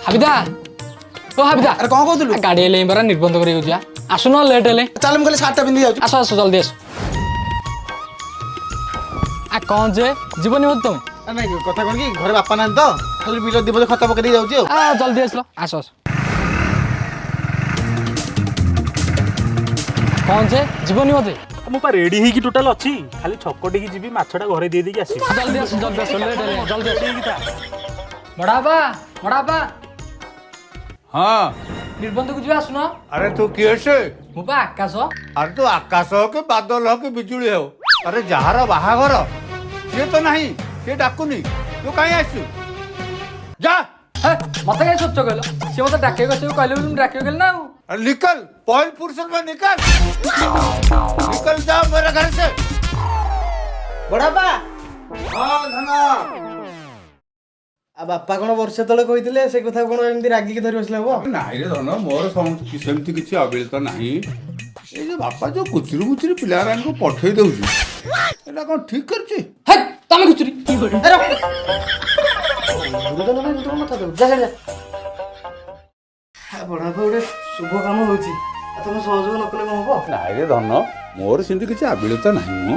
हाबिदा ओ हाबिदा अरे कौन कहतलु गाड़ी ले बरा निर्बंध करी जा आसु न लेट हेले चल मुझे सार्टा पिंधि जाऊ आसो आसो जल्दी आसो आ कौन जे जीवनी होत तुम नहीं कथा कोन की घरे बापा ना तो खाली बिल दिबो खता पकई जाऊ आ जल्दी आसलो आसो आसो कौन जे जीवनी होते मु पा रेडी ही की टोटल अछि खाली छक्कोटी की जीबी माछटा घरे दे दे की आसी जल्दी आसो लेट हेले जल्दी आसो की था बड़ाबा हाँ निर्बंध को जीवा सुनो अरे तू किए से मु बा आकाश अरे तू आकाश हो के बादल हो के बिजुली हो अरे जहार बाहाघर सी तो नहीं सी डाकुनी तू कहीं आसु जा मत कहीं सोच कहल सी मत डाके से कहले तुम डाके गेल ना अरे निकल पहल पुरुष में निकल निकल जा मेरे घर से बड़ापा हाँ धना आ बापा कोन वर्ष तले कहितले से कथा कोन एमती रागी के धरि बसले हो नहीं रे धन मोर सेमती किसी अबिलता नहीं ये जो बापा जो कुचुरी मुचुरी पिला को पठे दउची एटा कोन ठीक करची हे तमे कुचुरी अरे गुरुदन भाई तो मत दो जा जा बड़ापा गोटे शुभ काम होची तुम सहयोग न कले कोन हो नहीं रे धन मोर सेमती किसी अबिलता नहीं मो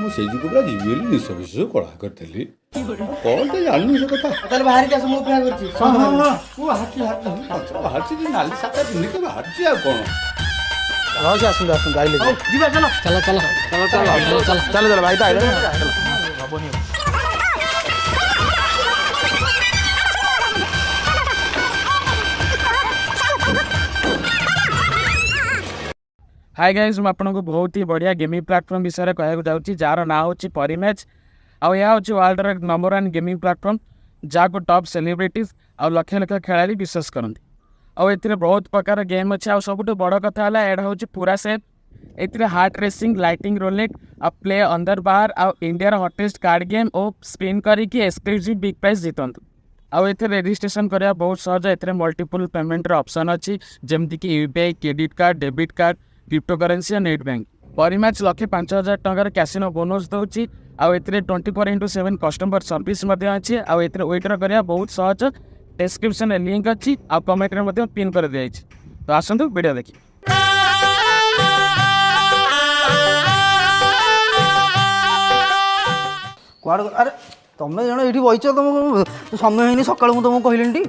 मुझे पूरा जीवी निश विशेष कला करी कौन तो जानू से कथा ताले बाहर के समूह क्या करची हाँ हाँ हाँ वो बाहर नाली साता पिंधि के बाहर आ कौन रहो से आसुंदा आसुंदा आइले जीवा चलो भाई तो आइले हबनी हाय गाइस मैं आपको बहुत ही बढ़िया गेमिंग प्लेटफॉर्म विषय कहूँ जाऊँगी जार ना हूँ परिमैच आउ यह हूँ वर्ल्ड नंबर 1 गेमिंग प्लेटफॉर्म जहाँ टॉप सेलिब्रिटीज आ लक्ष लक्ष खेलाड़ी विश्वास करती आउ बहुत प्रकार गेम अच्छे सब बड़ कथा है हूँ पूरा सेफ ए हार्ट रेसिंग लाइटिंग रोलेट आ प्ले अंदर बाहर आउ इंडिया हॉटेस्ट कार्ड गेम और स्पिन करके एक्सक्लूसिव बिग प्राइज जीतंतु आउ ए रजिस्ट्रेशन करा बहुत सहज ए मल्टीपल पेमेंट ऑप्शन अच्छी जमीक UPI credit card debit card crypto currency net bank Parimatch लक्षे 5,000 टंकार कैसिनो बोनस दूसरी आउ ए 24/7 कस्टमर सर्विस अच्छी आउ वेटर करा बहुत सहज डिस्क्रिप्शन लिंक अच्छी आ कमेंट में पिन कर दिया तो आसतु वीडियो देखिए कुआड़ अरे तुम जन ये बहीच तुम समय है सका तुमको कहली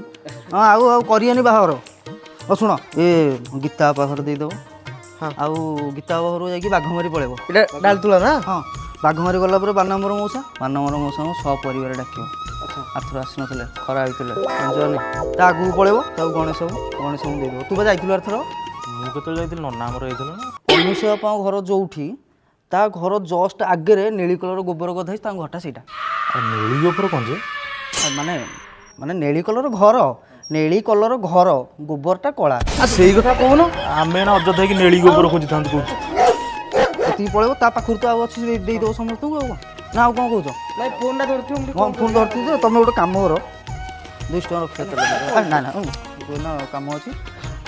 हाँ आउ करियानी बाहर और शुण ये गीता पाखर देदेव आउ गीता बाहर जाकि बाघमारी पड़ेब ये डाल तुला ना हाँ बाघमारी गलापर बानामर मौसा को सपरिवार डाक आथर आसी ना खरा होते आगू पड़ेब गणेश को देदेव तू जाइलु आरथर मुझे नना अनुष बापा घर जो ता घर जस्ट आगे नीली कलर गोबर गधा घरटा से नेली गोबर कौन जे माने माने नीली कलर घर नेली कलर घर गोबरटा कला से कथा कहन आम ना अଯଥା कि नेली गोबर खोजी था ये पड़े पाखर तो अच्छी देदेव समस्त को ना आउ कौन कह फोन फोन धरती तुम गोटे कम कर 200 टଙ୍କା रख ना ना कम अच्छी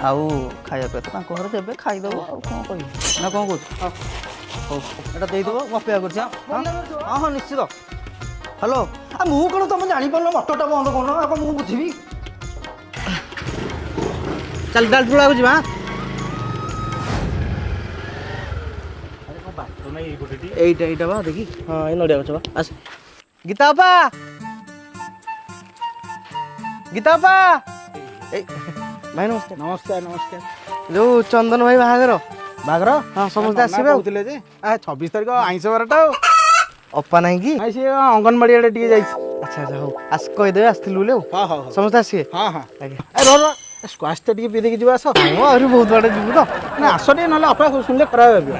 आउ खाया पे तो घर देवे खाईदेव कौन कह ना कौन कह हौ एटा देदेव अपेक्षा कर हाँ हाँ निश्चित हेलो मु कौन तुम जापार मटरटा बंद कर मुझे बुझी चल डाल चुड़ा को जा এইটা বা দেখি হ্যাঁ এই নড়িয়া গছ বা আস গীতাপা এই ভাই নমস্কার নমস্কার নমস্কার जो चंदन भाई बाहागर बाहागर हाँ समस्त आसबे कहते जे 26 तारिख आइंस बारटा अपा नहीं कि सी अंगनवाड़ी आड़े टे जाइए अच्छा अच्छा हो आस कहीदेवे आसलु बोले हाँ हाँ समस्त आसबे हाँ हाँ रह स्क्वाश टा टे पी देखी जी आस आहरी बहुत बाटे जीव तो ना आस टे ना अपना सुनले खराब हो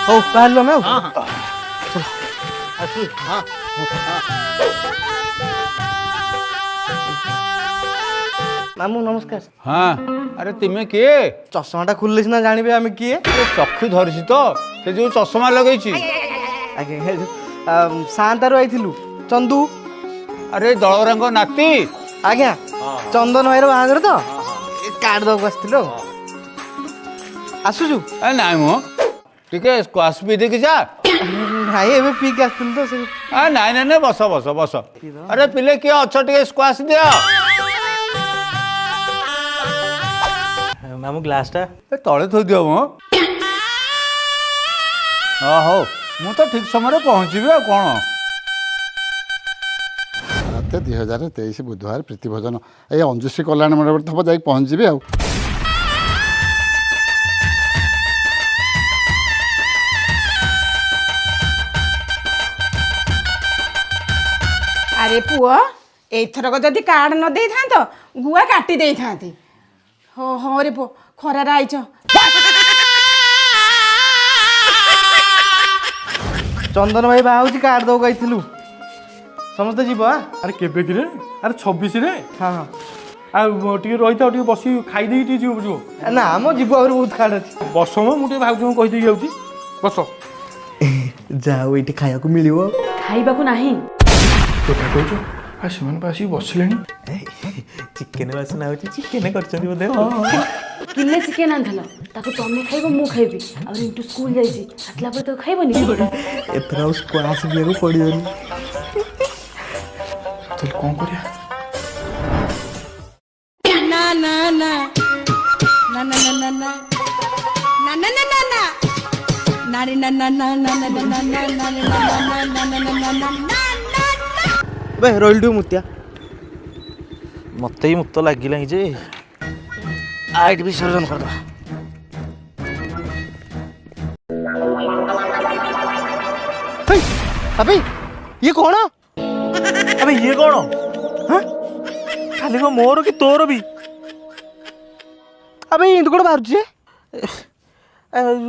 हो पहलो में हाँ हाँ चलो आसु हाँ मामू नमस्कार हाँ अरे तुम्हें किए चश्माटा खुलले सिना जानिबे आमे किए चक्षु धरिसी तो से जो चश्मा लगेछि आगे सांतारू आइथिलु चंदू अरे दलरांग नाती आज्ञा चंदन भाई बाहागर तो कार्ड दो आसथिलो आसुजु नाई मो टिके स्क्वाश पी देखी जा भाई एबे पी के आसथिल तो से नाई नाई नाई बस बस बस अरे पिले किए अच्छा टिके स्क्वाश दिया मामू ग्लास टा तले थोई दियो मो हो मु तो ठीक समय पहुँचबी आ कौन 2023 बुधवार प्रीतिभोजन ये अंजुश्री कल्याण मंडप थप जा पहुँचबी आ अरे पुआ एथरक जदि कार्ड न दे था गुआ काटी दे था हो हो रे पुआ खरार आईच चंदन भाई बाहा कार्ड दो गई समस्त जीव अरे केबे कि रे अरे 26 रे हाँ हाँ आ टिके रही था टिके बसी खाई देई टी जीव जो ना मो जीव और बहुत कार्ड अच्छी बस मो मुटे भाउज को कहि देई जाउची बस जाओ ये खाया को मिलियो खाइबाकू नाही कोठा कहू आ सेमन पासी बसलेनी चिकेन वासना होची चिकेन करछनी बोधे किले चिकेन आंथल ताको तमे खाइबो मु खाइबी और इनटू स्कूल जाईची आसला पर तो खाइबो नी एथरा उसको आस बिया को पड़ियोनी चल कोन करिया ना ना ना ना ना ना ना ना ना ना ना ना नारी ना ना ना ना ना ना ना ना ना ना ना ना बे रोइल मुतिया मते ही मुक्त लागिला जे आइट विसर्जन कर दो अबे ये कौन अबे ये कौन हां खाली को मोर की तोर भी अबे इंद कोड बाहर जे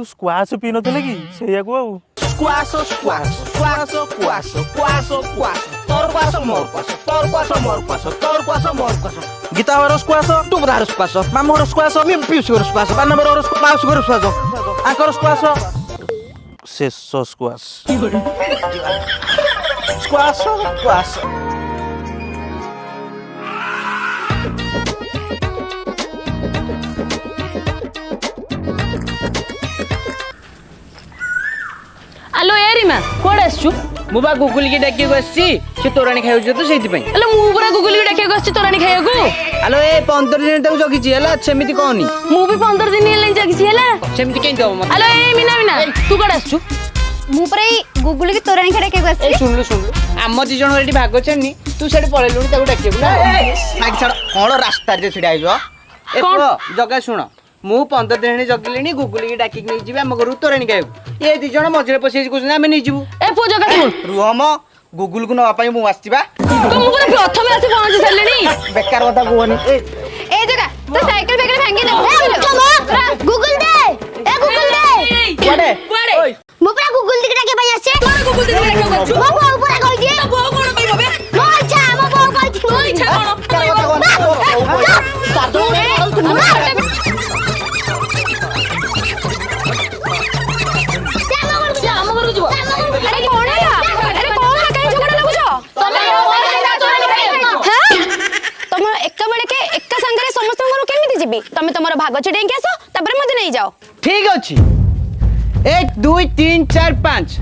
स्क्वाश पी नथले की सेया को squash squash squash squash squash squash तोर क्वाश मोर क्वाश तोर क्वाश मोर क्वाश तोर क्वाश मोर क्वाश गीता वाला स्क्वाश तू बड़ा स्क्वाश मामोर स्क्वाश मी पीस कर स्क्वाश बानबर और स्क्वाश कर स्क्वाश आकर स्क्वाश शेष स्क्वाश स्क्वाश स्क्वाश आलो ए रीमा कोड आछू मु बा गुगुल की डाकी बसছি से तोराणी खाइउ छ तो सेति पई अलो मु पूरा गुगुल की डाके गछि तोराणी खाइयाकू हेलो ए 15 दिन तक जगिछि हला सेमिति कहनी मु भी 15 दिन हेले जगिछि हला सेमिति केन दब मत अलो ए मीना मीना तू कोड आछू मु परे गुगुल की तोराणी खडे के बस ए सुनलु आम दी जण रेडी भाग छनी तू सेठी पळेलुनी ताको डाकिबु ना माइक छाड़ कोन रास्ता रे छिडा आइबो ए पुओ जगा सुन मु 15 दिन जगिलिनी गुगुल की डाकी नै जिबे हम घरु तोराणी खाइबु ए दी जण मझरे पसी कुछ ना हम नै जिबु ए पो जगा तू रुहम गुगुल को नवा पाई मु आस्तिबा तो मु कोन प्रथम आसी पहुंच सलेनी बेकार कथा कोनी ए जगह तो साइकिल फेकले भांगी दे गुगुल दे ए गुगुल दे कोडे मु पूरा गुगुल दिखड़ा के भाई आछे कोन गुगुल दिखड़ा के गछु मो बो पूरा कहि दिए तो बो कोन कहि बबे मो इच्छा मो बो कहि थी तो इच्छा तमे तमरो भाग छडें के आसो तबरे मते नै जाओ ठीक अछि 1 2 3 4 5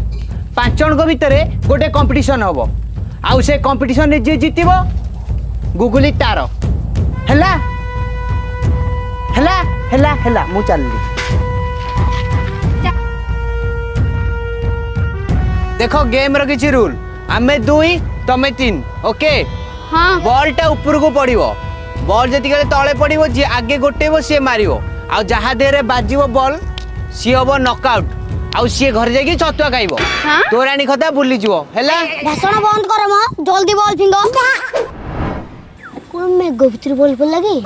पांच जन को भितरे गोटे कंपटीशन हबो आउ से कंपटीशन रे जे जीतिबो गुगुली तार हला हला हला हला मु चलली देखो गेम रो किछि रूल आमे 2 तमे 3 ओके हां बॉल टा ऊपर को पड़िबो बॉल जति गले तळे पड़िबो जे आगे गोटेबो से मारिबो आ जहा देरे बाजिबो बॉल सी हबो नॉकआउट आ सी घर जाई छतुआ खाइबो तोराणी खता भूली जिवो हैला भाषण बंद कर म जल्दी बॉल फिंगो कोन में गोभित्र बॉल पर लगी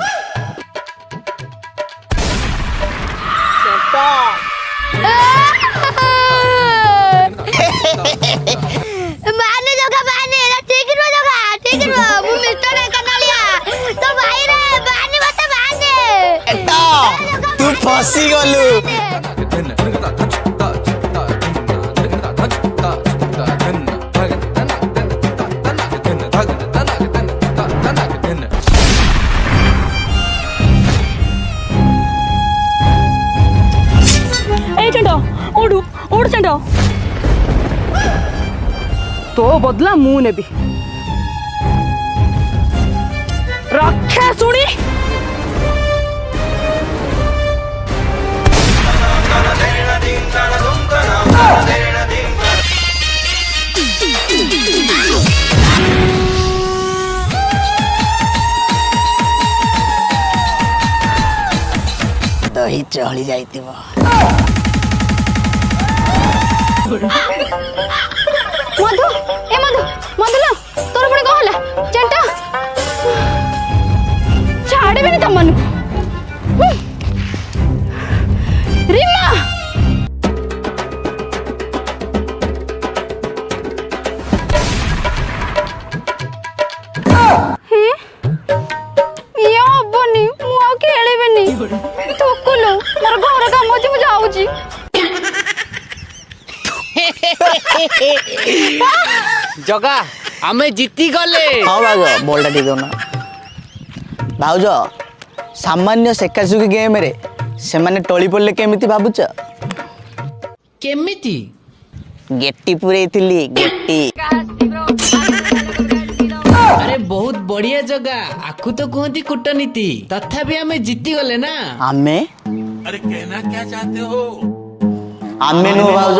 माने जगह माने ठीक रो मु मिस्टर कनालिया तो भाई रे माने मत माने एटा तू फसी गलु बदला मु नेबी रक्षा सुनी दही चढ़ी जाइतिब मधु ए मधु मधुला तोर पुणी कौन है चंटा छाड़े तम मन रीमा हबनी खेलेनि थुकुलु मोर घर काम अच्छे मुझे आऊची जगा आमे जीती गले हाँ भाउज बॉलटा टी दौना भाउज सामान्य सेकासुकी गेम रे से माने टोली पड़ले केमिति भाबुच केमिति गेट्टी पुरेइथिली गेट्टी अरे बहुत बढ़िया जगह आकु तो कहती कूटनीति तथापि आमे जीती गले ना आमे अरे कहना क्या चाहते हो आमे नो भाउज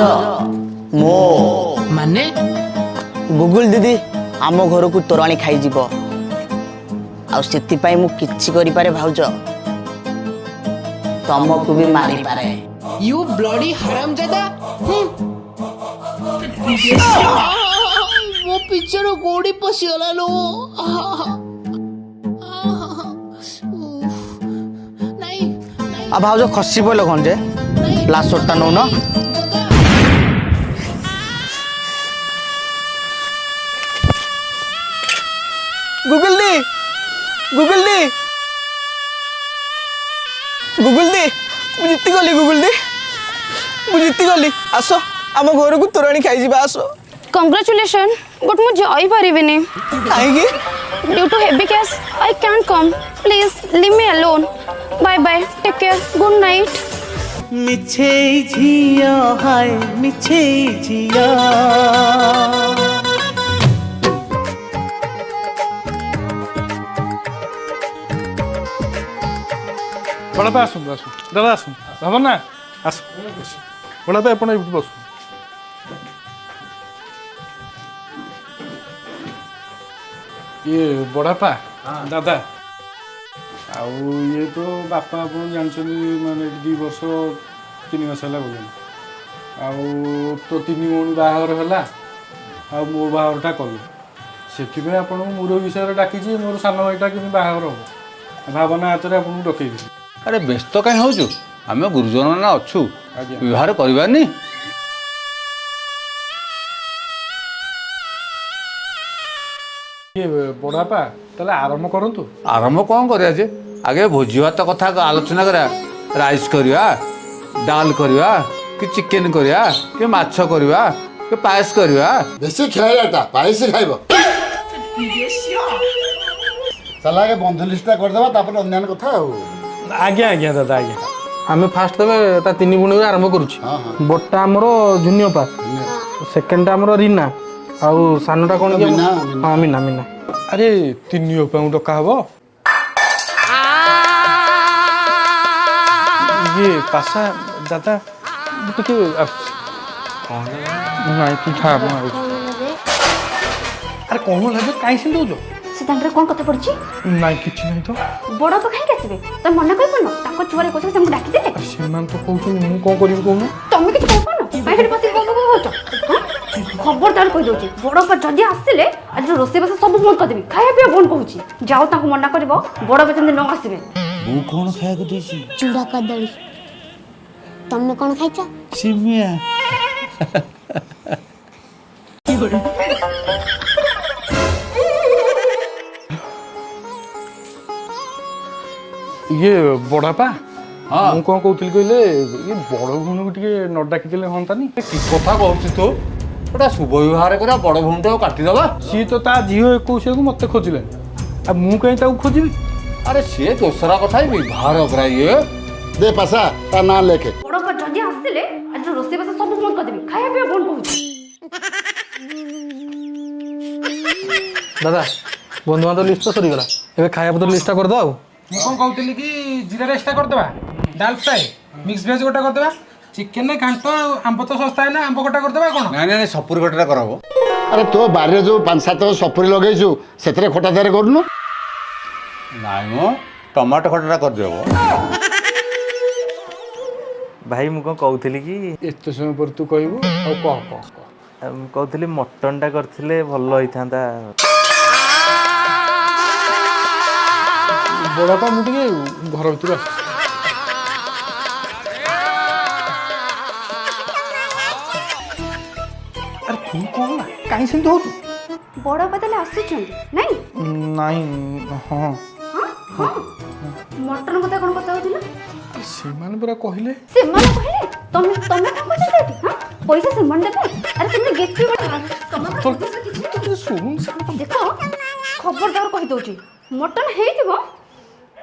मो माने गुगुल दीदी आम घर को तोराणी खाई जीव आ सेति पाई मु किछि करि पारे भाउज तुमको भी मारी पारे यू ब्लडी हरामजादा वो पिक्चर गोड़ी पशिगला लो नहीं आ भाउज खसी पइलो कोन जे लास्ट शॉटटा नो न गुगल दी गुगल दी गुगल दी मु जीती गली गुगल दी मु जीती गली आसो आम घर को तोराणी खाई जीवा आसो कंग्रेचुलेशन बट मु जाई परिबेनी काहेकी due to heavy case I can't come please leave me alone bye bye take care good night मिछे झिया हाय मिछे झिया बड़ा पे आसु दादा आसु भावन ना आस बड़ा पे अपन बस ये बड़ापा दादा आउ ये तो बापा आप जानते माने 2 वर्ष 3 मास है बोले आउ तो 3 भौणी बाहर है आ मो बाहरटा कले से आप मोर विषय डाकी मोर सान भाईटा कि बाहर हम भावना हाथ में आपको डकई अरे व्यस्त कहीं हो आम गुरुजन मैंने अच्छु व्यवहार करवानी बड़ापा ताले आरंभ करतु आरंभ कौन करा जे आगे भोजी भात कथा आलोचना करा राइस करवा डाल करवा कि चिकेन करवा कि माछ करवा कि पायस करवा बेसी खेला पायस खाइब चला आगे बंधु लिस्टा करदेबा तापर अन्यान कथा आज्ञा आज्ञा दादा आज्ञा आम फास्ट देवे ता 3 भौणी आरंभ करुची बड़टा आमर जूनियपा सेकेंडटा आमर रीना आउ सानटा कौन हाँ मीना मीना अरे 3 डका हम ये पासा दादा टे नाई तू था अरे कौन लगे कहीं से दौज सिद्धांत कौन कथा पड़ची नाई किछि नहीं तो बड़ तो कहीं आसबे तो मना कर पनो ताको छुआरे कोसे हमको डाकी दे सेमान तो कहउछ मु कोन करिव कहू तमे किछ कह पनो बाहर बसी को होत खबरदार कह दोची बड़ पर जदी आसिले आज रोसे बस सब बंद कर देबी खाया पिया बंद कहूची जाओ ताको मना करबो बड़ बचन न आसीबे मु कोन खाया को देसी चूड़ा कदली तुमने कौन खाइचा सिमिया ये बड़ापा हाँ मु कौन कहूली कहले ये बड़ भौणी को टे न डाकिदेले हंतानी कि कथा कहू तो गोटा शुभ व्यवहार करा बड़ भौणी टाक काटिदबा सी तो ता झील 21 को मत खोजिले आ मु कहीं ताको खोजिबी अरे सी दोसरा कथा व्यवहार करा ये दे पासा ता ना लेखे बड़ पर जदी आसिले आज रोसे बस सब बंद कर देबी खाया पिया बंद कहूची दादा बंधुबान्धव लिस्ट तो सरीगला ए खाया पत्र लिस्टा कर दो ମୁଁ କ'ଣ କହୁଥିଲି କି ଜିରା ରାଇସ୍ଟା କରିଦେବା ଡାଲ ଫ୍ରାଏ ମିକ୍ସ ଭେଜ୍ ଗୋଟେ କରିଦେବା ଚିକେନ ଘାଣ୍ଟ ଆଉ ଆମ୍ବ ତ ଶସ୍ତା ନା ଆମ୍ବ ଗୋଟା କରିଦେବା କ'ଣ ନାଇଁ ନାଇଁ ସପୁରୀ ଗୋଟାଟା କରାହବ ଆରେ ତୋ ବାରିରେ ଯୋଉ 5-7 ସପୁରୀ ଲଗେଇଛୁ ସେଥିରେ ଖଟା ତୟାରି କରୁନୁ। ନାଇଁ ମ ଟମାଟୋ ଖଟାଟା କରିଦେବ ଭାଇ ମୁଁ କ'ଣ କହୁଥିଲି କି ଏତେ ସମୟ ପରେ ତୁ କହିବୁ ଆଉ କହ ମୁଁ କହୁଥିଲି ମଟନ୍ଟା କରିଥିଲେ ଭଲ ହେଇଥାନ୍ତା। ବଡ଼ବାପା ମୁଁ ଟିକେ ଘର ଭିତରୁ ଆସିଛି। ଆରେ ତୁ କ'ଣ ହେଲା କାହିଁ ସେମିତି ହଉଛୁ? ବଡ଼ ବାପା ତାହେଲେ ଆସୁଛନ୍ତି ନାଇଁ? ନାଇଁ ହଁ ମଟନ କଥା କ'ଣ କଥା ହଉଥିଲ? ସେମାନେ ପୁରା କହିଲେ ସେମାନେ କହିଲେ ତମେ କ'ଣ କରୁଛ ସେଠି? ପଇସା ସେମାନେ ଦେବେ? ଆରେ ସେମାନେ ଗେଷ୍ଟି ଦେଖ ଖବରଦାର କହିଦଉଛି ମଟନ ହେଇଥିବ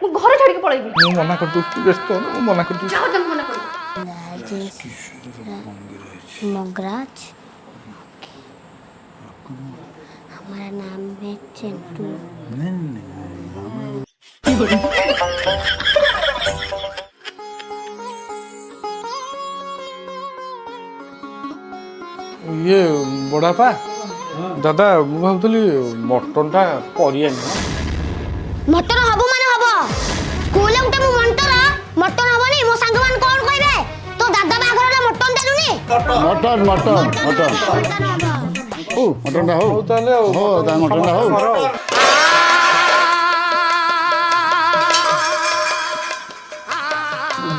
ମୁଁ ଘରେ ଛାଡ଼ିକି ପଳେଇବି। ମୁଁ ମନା କରିଦେଉଛି ବ୍ୟସ୍ତ ମୁଁ ମନା କରିଦେଉଛି। ଯାଅ ତାଙ୍କୁ ମନା କର। मंगराज हमारा नाम है चिंटू। ଇଏ ବଡ଼ବାପା ଦାଦା ମୁଁ ଭାବୁଥିଲି ମଟନଟା କରିଆନି। मटन हबो माने हबो स्कूल उठे मु मंटरा मटन हबनी मो संग मान कोन कहबे तो दादा बाघर रे मटन देलुनी मटन मटन मटन ओ मटन हो ताले हो दा मटन हो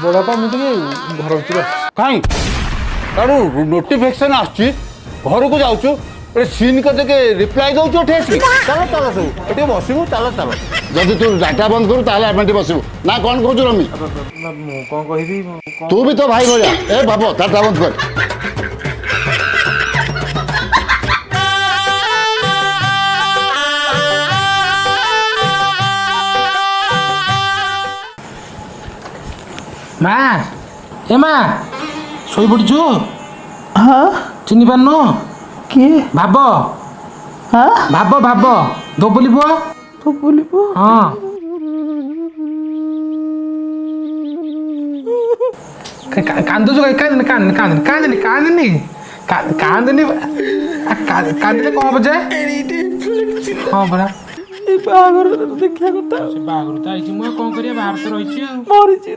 बड़ापा मु ଟିକେ ଘର ଭିତରୁ କାଇଁ ତାରୁ ନୋଟିଫିକେସନ ଆସୁଛି ଘରକୁ ଯାଉଛୁ ଏ ସିନ୍ କରିଦେକେ ରିପ୍ଲାଏ ଦଉଛୁ ଏଠି ଆସିକି ଚାଲ ଚାଲ ସବୁ ଏଠି ବସିବୁ ଚାଲ ଚାଲ ଯଦି ତୁ ଡାଟା ବନ୍ଦ କରୁ ତାହେଲେ ଆମେ ଏଠି ବସିବୁ ନା କ'ଣ କହୁଛୁ ରମି? ମୁଁ କ'ଣ କହିବି ତୁ ବି ତ ଭାଇ ଭଳିଆ ଏ ଭାବ ଡାଟା ବନ୍ଦ କର। ମା ଏ ମା ଶୋଇପଡ଼ିଛୁ? ହଁ ଚିହ୍ନି ପାରୁନୁ? କିଏ? ଭାବ ହଁ ଭାବ ଭାବ ଧୋବୁଲି ପୁଅ ତୁ ବୁଲିବୁ? ହଁ କାନ୍ଦୁଛୁ କାନ୍ଦନି କାନ୍ଦନି କାନ୍ଦନି କାନ୍ଦନି କାନ୍ଦନି କାନ୍ଦନି କାନ୍ଦିଲେ କ'ଣ ହବ ଯେ? ହଁ ପରା ବାହାଘର ଦେଖିବା କଥା ସେ ବାହାଘର ତ ଆଇଛି ମୁଁ ଆଉ କ'ଣ କରିବା ବାହାର ତ ରହିଛି ଆଉ ମରିଛି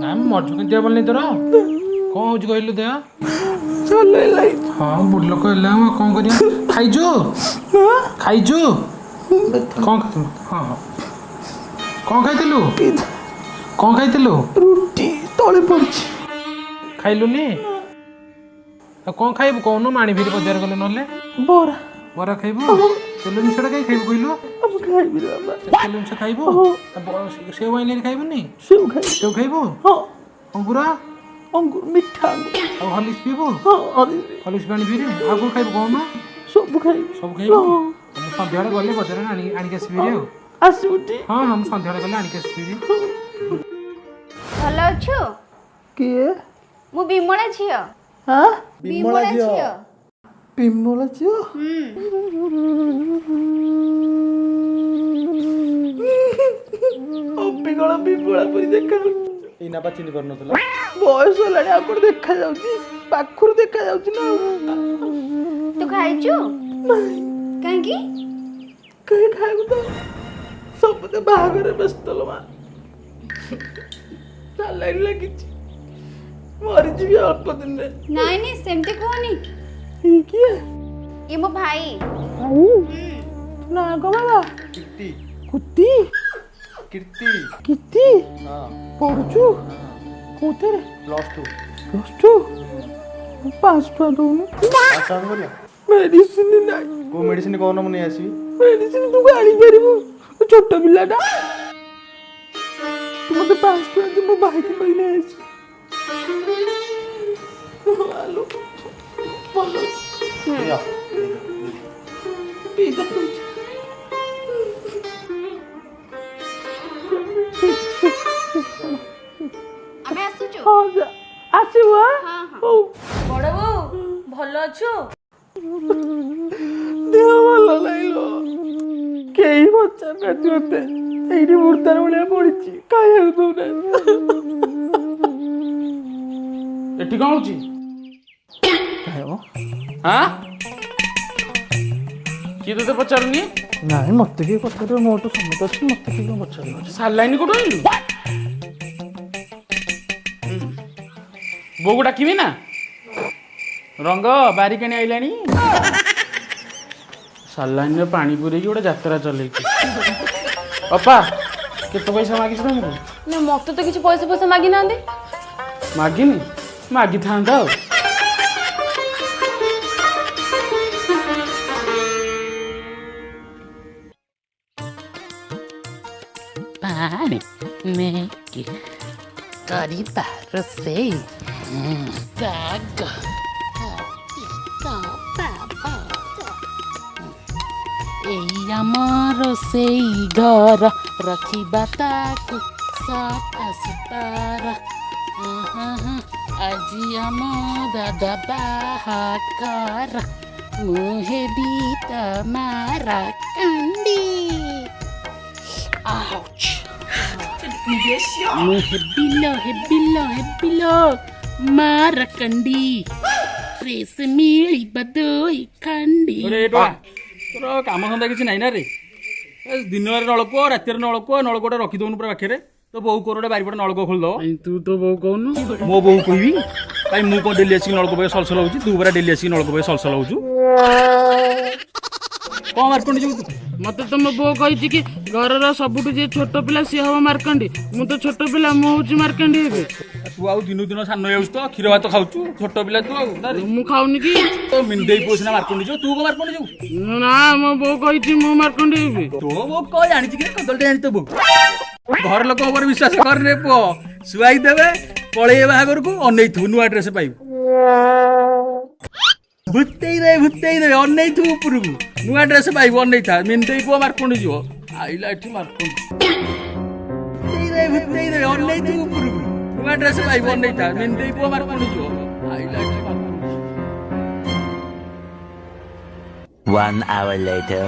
ନା ମୁଁ ମରିଛୁ କିନ୍ତୁ ଦେହ ଭଲ ନାହିଁ ତୋର କ'ଣ ହେଉଛି କହିଲୁ ଦେହ? ହଁ ବୁଢ଼ୀ ଲୋକ ହେଲା ଆଉ କ'ଣ କରିବା? ଖାଇଛୁ ଖାଇଛୁ କ'ଣ ଖାଇଥିଲୁ? ହଁ ହଁ କ'ଣ ଖାଇଥିଲୁ? କ'ଣ ଖାଇଥିଲୁ? ରୁଟି ତଳେ ପଡ଼ିଛି ଖାଇଲୁନି? ଆଉ କ'ଣ ଖାଇବୁ କହୁନୁ ମୁଁ ଆଣିବି ବଜାର ଗଲେ ନହେଲେ ବରା ବରା ଖାଇବୁ? ତେଲ ଜିନିଷଟା କାହିଁ ଖାଇବୁ କହିଲୁ? ଖାଇବି ତେଲ ଜିନିଷ ଖାଇବୁ? ସେଉ ଆଇଲେ ଖାଇବୁନି? ସେଉ ଖାଇବି ସେଉ ଖାଇବୁ? ହଁ ଅଙ୍ଗୁର ଅଙ୍ଗୁର ମିଠା ଆଉ ହଲିକ୍ସ ପିଇବୁ? ହଁ ହଲିକ୍ସ ପାଣି ପିଇବି ଆଉ କ'ଣ ଖାଇବୁ କହୁନୁ? ସବୁ ଖାଇବି ସବୁ ଖାଇବୁ? ମୁଁ ସନ୍ଧ୍ୟାବେଳେ ଗଲେ ବଜାରରେ ଆଣିକି ଆସିବି ଆଉ ଆସିବୁ ହଁ ହଁ ମୁଁ ସନ୍ଧ୍ୟାବେଳେ ଗଲେ ଆଣିକି ଆସିବି। ଭଲ ଅଛୁ? କିଏ? ମୁଁ ବିମଳା ଝିଅ। ହଁ ବିମଳା ଝିଅ। ବିମଳା ଝିଅ? ଅବିକଳ ବିମଳା ପରି ଦେଖାଯାଉଛି। ଏଇ ନାପା ଚିହ୍ନି ପାରୁନଥିଲା ବୟସ ହେଲାଣି ଆପଣ ଦେଖାଯାଉଛି ପାଖରୁ ଦେଖାଯାଉଛି ନା ତୁ ଖାଇଛୁ? କାହିଁକି? କାହିଁ ଖାଇବୁ ତ ସବୁତେ ବାହାଘର ବ୍ୟସ୍ତ ଲୋ ମା ଚାଲାଇନି ଲାଗିଛି ମରିଯିବି ଅଳ୍ପ ଦିନରେ। ନାଇଁ ନାଇଁ ସେମିତି କୁହନି। କିଏ? ଇଏ ମୋ ଭାଇ। ନା କଣ ବାବା? କୀର୍ତ୍ତି କୁତି କୀର୍ତ୍ତି କୀର୍ତ୍ତି ପଢୁଛୁ କୋଉଥିରେ? +2 +2 5 ଟଙ୍କା ଦଉନୁ ମେଡିସିନ ନାହିଁ। କୋଉ ମେଡିସିନ କହୁନ ମୁଁ ନେଇ ଆସିବି। ମେଡିସିନ ତୁ ଆଣିପାରିବୁ ଛୋଟ ପିଲାଟା ତୁ ମତେ 5 ଟଙ୍କା ଦେ ମୋ ଭାଇକି କହି ନେଇ ଆସିବି। ଭଲ ପିଇଦା ଆମେ ଆସୁଛୁ। ହଁ ଯା ଆସିବୁ। ହଉ ବଡ଼ ବୋଉ ଭଲ ଅଛୁ? ଦେହ ଭଲ ନାହିଁ ଲୋ ପଚାରୁନାହାନ୍ତି ମତେ ଏଇଠି ମୁର୍ଦାର ଭଳିଆ ପଡିଛି ଖାଇବାକୁ ଦଉନାହାନ୍ତି। ଏଠି କଣ ହଉଛି? ହଁ କିଏ ତତେ ପଚାରୁନି? ନାଇଁ ମତେ କିଏ ପଚାରିବ ମୋର ତ ସମୟ ଅଛି ମତେ କିଏ କଣ ପଚାରିବ? ସାଲାଇନ୍ କୋଉଠୁ ଆଣିଲୁ? ବୋଉକୁ ଡାକିବି ନା? ରଙ୍ଗ ବାରିକାଣି ଆଇଲାଣି। ସାଲାଇନରେ ପାଣି ପୁରେଇକି ଗୋଟେ ଯାତ୍ରା ଚଲେଇଛି। ଅପା କେତେ ପଇସା ମାଗିଛି ତମକୁ? ନା ମତେ ତ କିଛି ପଇସା ଫଇସା ମାଗି ନାହାନ୍ତି। ମାଗିନି ମାଗିଥାନ୍ତା ଆଉ। ପାଣି ନେଇକି କରିବା ରୋଷେଇ ଶାଗ ଏଇ ଆମ ରୋଷେଇ ଘର ରଖିବା ତାକୁ ସଫା ସୁତରା। ଆଜି ଆମ ଦାଦା ବାହାଘର ମୁଁ ହେବି ତମାରା କାଣ୍ଡି। Ouch! ମୁଁ ହେବିଲ ମାରା କାଣ୍ଡି ଫ୍ରେଶ ମିଳିବ ଦଇ କାଣ୍ଡି। ତୋର କାମ ଧନ୍ଦା କିଛି ନାହିଁ ନା ରେ? ଦିନରେ ନଳକୂଅ ରାତିରେ ନଳକୂଅଟା ରଖିଦଉନୁ ପୁରା ପାଖରେ। ତୋ ବୋଉ କୋର ଗୋଟେ ବାରିପଟେ ନଳକୂଅ ଖୋଲିଦବ। ତୁ ତୋ ବୋଉ କହୁନୁ? ମୋ ବୋଉ କହିବି କାଇଁ? ମୁଁ କଣ ଡେଲି ଆସିକି ନଳକୂଅ ସଲସଲ ହଉଛି? ତୁ ପୁରା ଡେଲି ଆସିକି ନଳକୂଅ ସଲସଲ ହଉଛୁ। କଣ ମାର୍କଣ୍ଡି ଯିବୁ? ମତେ ତ ମୋ ବୋଉ କହିଛି କି ଘରର ସବୁଠୁ ଯିଏ ଛୋଟ ପିଲା ସିଏ ହବ ମାର୍କଣ୍ଡି। ମୁଁ ତ ଛୋଟ ପିଲା, ମୁଁ ହଉଛି ମାର୍କଣ୍ଡି ଏବେ। ତୁ ଆଉ ଦିନକୁ ଦିନ ସାନ ହେଇଯାଉଛୁ ତ, କ୍ଷୀର ଭାତ ଖାଉଛୁ, ଛୋଟ ପିଲା ତୁ ଆଉ। ମୁଁ ଖାଉନି କି? ତ ମିଣ୍ଡେଇ ପୁଅ ସିନା ମାର୍କଣ୍ଡି ଯିବ, ତୁ କଣ ମାର୍କଣ୍ଡି ଯିବୁ? ନା ମୋ ବୋଉ କହିଛି ମୁଁ ମାର୍କଣ୍ଡି ହେବି। ତୋ ବୋଉ କଣ ଜାଣିଛି କି? କଦଳୀ ଜାଣି ତୋ ବୋଉ। ଘର ଲୋକ ଉପରେ ବିଶ୍ୱାସ କରିରେ ପୁଅ। ଶୁଆଇ ଦେବେ ପଳେଇବେ ବାହାଘରକୁ, ଅନେଇଥିବୁ ନୂଆ ଡ୍ରେସ ପାଇବୁ। ଭୂତେଇ ଦେବେ ଅନେଇଥିବୁ ଉପରକୁ, ନୂଆ ଡ୍ରେସ ପାଇବୁ, ଅନେଇଥା। ମିଣ୍ଡେଇ ପୁଅ ମାର୍କଣ୍ଡି ଯିବ, ଆଇଲା ଏଠି ମାର୍କଣ୍ଡି। ଭୂତେଇ ଦେବେ ଅନେଇଥିବୁ ଉପରକୁ, ନୂଆ ଡ୍ରେସ ପାଇବୁ, ଅନେଇଥା। ମିଣ୍ଡେଇ ପୁଅ ମାର୍କଣ୍ଡି ଯିବ, ଆଇଲା ଏଠି ମାର୍କଣ୍ଡି। 1 hour later.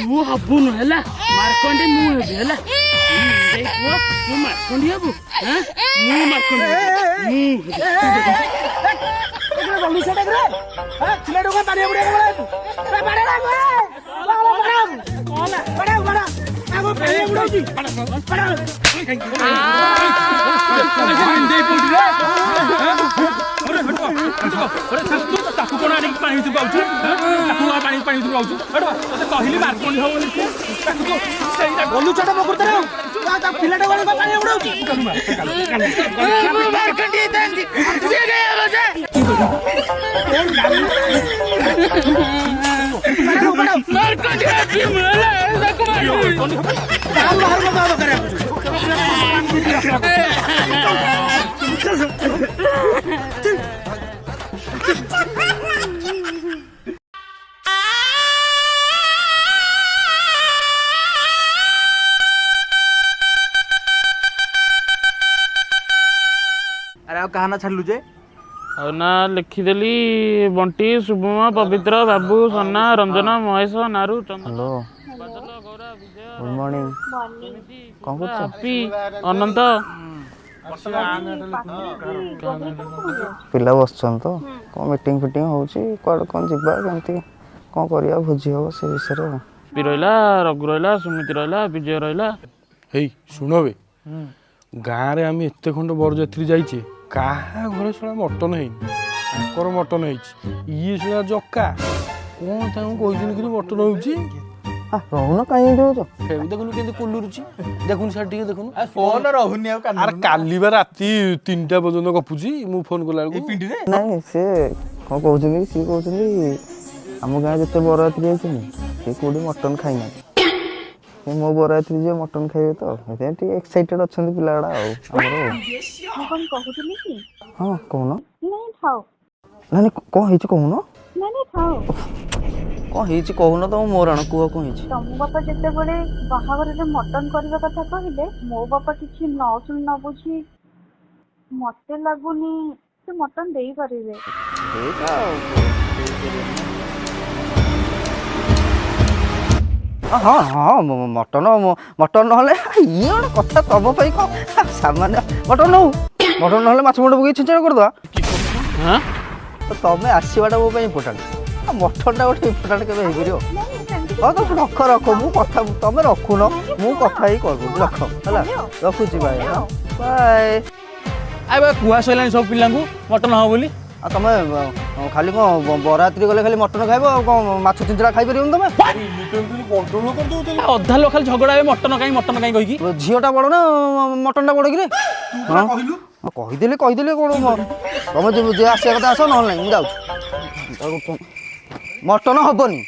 ତୁ ହବୁନୁ ହେଲା, ମାର୍କଣ୍ଡି ମୁଁ ହେବି ହେଲା। ତୁ ମାର୍କଣ୍ଡି ହବୁ? ମୁଁ ମାର୍କଣ୍ଡି ତାକୁ କଣ ଆଣିକି ପାଣି ଭିତରୁ ପାଉଛୁ? ପାଣି ଭିତରୁ ପାଉଛୁ? କହିଲି ମାର୍କଣ୍ଡି ହବ ବୋଲି ଗଲୁ ଚଟା ପକୃତରେ ପିଲାଟା ପାଣି ଉଡାଉଛି। ଆରେ ଆଉ କାହା ନା ଛାଡିଲୁ ଯେ? ଆଉ ନା ଲେଖିଦେଲି ବଣ୍ଟି, ଶୁଭମ, ପବିତ୍ର, ବାବୁ, ସନା, Ranjan, Mahesh, ନାରୁ, hello, good morning. କଣ କରୁଛ? ହାପି, ଅନନ୍ତ। ପିଲା ବସୁଛନ୍ତି ତ, କ'ଣ ମିଟିଂ ଫିଟିଂ ହେଉଛି, କୁଆଡ଼େ କ'ଣ ଯିବା, କେମିତି କ'ଣ କରିବା, ଭୋଜି ହେବ ସେ ବିଷୟରେ। ହାପି ରହିଲା, ରଘୁ ରହିଲା, ସୁମିତି ରହିଲା, ବିଜୟ ରହିଲା। ହେଇ ଶୁଣ ବେ, ଗାଁରେ ଆମେ ଏତେ ଖଣ୍ଡ ବରଯାତ୍ରୀ ଯାଇଛେ, କାହା ଘରେ ଶଳା ମଟନ ହେଇନି। ତାଙ୍କର ମଟନ ହେଇଛି। ଇଏ ଶଳା ଜକା କ'ଣ ତାଙ୍କୁ କହିଛନ୍ତି କିନ୍ତୁ ମଟନ ହେଉଛି। ରହୁନ କାହିଁକି ଦେଉଛ? ଦେଖୁନୁ କେମିତି କୁଲୁରୁଛି, ଦେଖୁନୁ ସାର୍ ଟିକେ ଦେଖୁନୁ। ଫୋନ ରହୁନି ଆଉ। ଆରେ କାଲି ବା ରାତି 3ଟା ପର୍ଯ୍ୟନ୍ତ ଗପୁଛି, ମୁଁ ଫୋନ କଲା ବେଳକୁ। ନାଇଁ ସେ କ'ଣ କହୁଛନ୍ତି କି, ସିଏ କହୁଛନ୍ତି ଆମ ଗାଁ ଯେତେ ବରଯାତ୍ରୀ ଯାଇଛନ୍ତି ସେ କୋଉଠି ମଟନ ଖାଇନାହାନ୍ତି। ମୋ ବରଯାତ୍ରୀ ଯିଏ ମଟନ ଖାଇବେ ତ, ସେଥିପାଇଁ ଟିକେ ଏକ୍ସାଇଟେଡ୍ ଅଛନ୍ତି ପିଲା ଗୁଡ଼ା ଆଉ ଆମର। ମୁଁ କଣ କହୁଥିଲି କି? ହଁ କହୁନ। ନାଇଁ ଥାଉ। ନାଇଁ କ'ଣ ହେଇଛି କହୁନ। ନାଇଁ ଥାଉ। କ'ଣ ହେଇଛି କହୁନ ତ ମୋ ରାଣ କୁହ କ'ଣ ହେଇଛି? ତମ ବାପା ଯେତେବେଳେ ବାହାଘରରେ ମଟନ କରିବା କଥା କହିଲେ ମୋ ବାପା କିଛି ନ ଶୁଣି ନ ବୁଝି ମତେ ଲାଗୁନି ସେ ମଟନ ଦେଇପାରିବେ। ହଁ ହଁ ମଟନ ନହେଲେ ଇଏ ଗୋଟେ କଥା ତମ ପାଇଁ କ'ଣ ସାମାନ୍ୟ ମଟନ ହଉ ମଟନ ନହେଲେ ମାଛ ମୁଣ୍ଡ ପକେଇ ଛିଞ୍ଚଡ଼ କରିଦେବା। ତମେ ଆସିବାଟା ମୋ ପାଇଁ ଇମ୍ପୋର୍ଟାଣ୍ଟ ଆଉ ମଟନଟା ଗୋଟେ ଇମ୍ପୋର୍ଟାଣ୍ଟ କେବେ ହେଇପାରିବ? ହଁ ତମେ ରଖ ମୁଁ କଥା ତମେ ରଖୁନ ମୁଁ କଥା ହେଇ କରିଦେଉଛି ରଖ ହେଲା ରଖୁଛି ବାଏ ବାଏ। ଆରେ କୁହା ସରିଲାଣି ସବୁ ପିଲାଙ୍କୁ ମଟନ ହବ ବୋଲି। ଆଉ ତମେ ଖାଲି କ'ଣ ବରଯାତ୍ରୀ ଗଲେ ଖାଲି ମଟନ ଖାଇବ ଆଉ କ'ଣ ମାଛ ଛିଞ୍ଚଡ଼ା ଖାଇପାରିବନି ତମେ? ଅଧା ଲୋକ ଖାଲି ଝଗଡ଼ା ହେବେ ମଟନ କାହିଁ କହିକି। ଝିଅଟା ବଡ଼ ନା ମଟନଟା ବଡ଼ କିରେ? କହିଦେଲି କ'ଣ ତମେ ଯେ ଆସିବା କଥା ଆସ ନହେଲେ ନାହିଁ ମୁଁ ଯାଉଛି। मटन हबनी।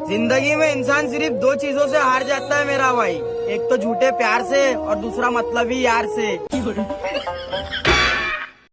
जिंदगी में इंसान सिर्फ दो चीजों से हार जाता है मेरा भाई, एक तो झूठे प्यार से और दूसरा मतलबी यार से।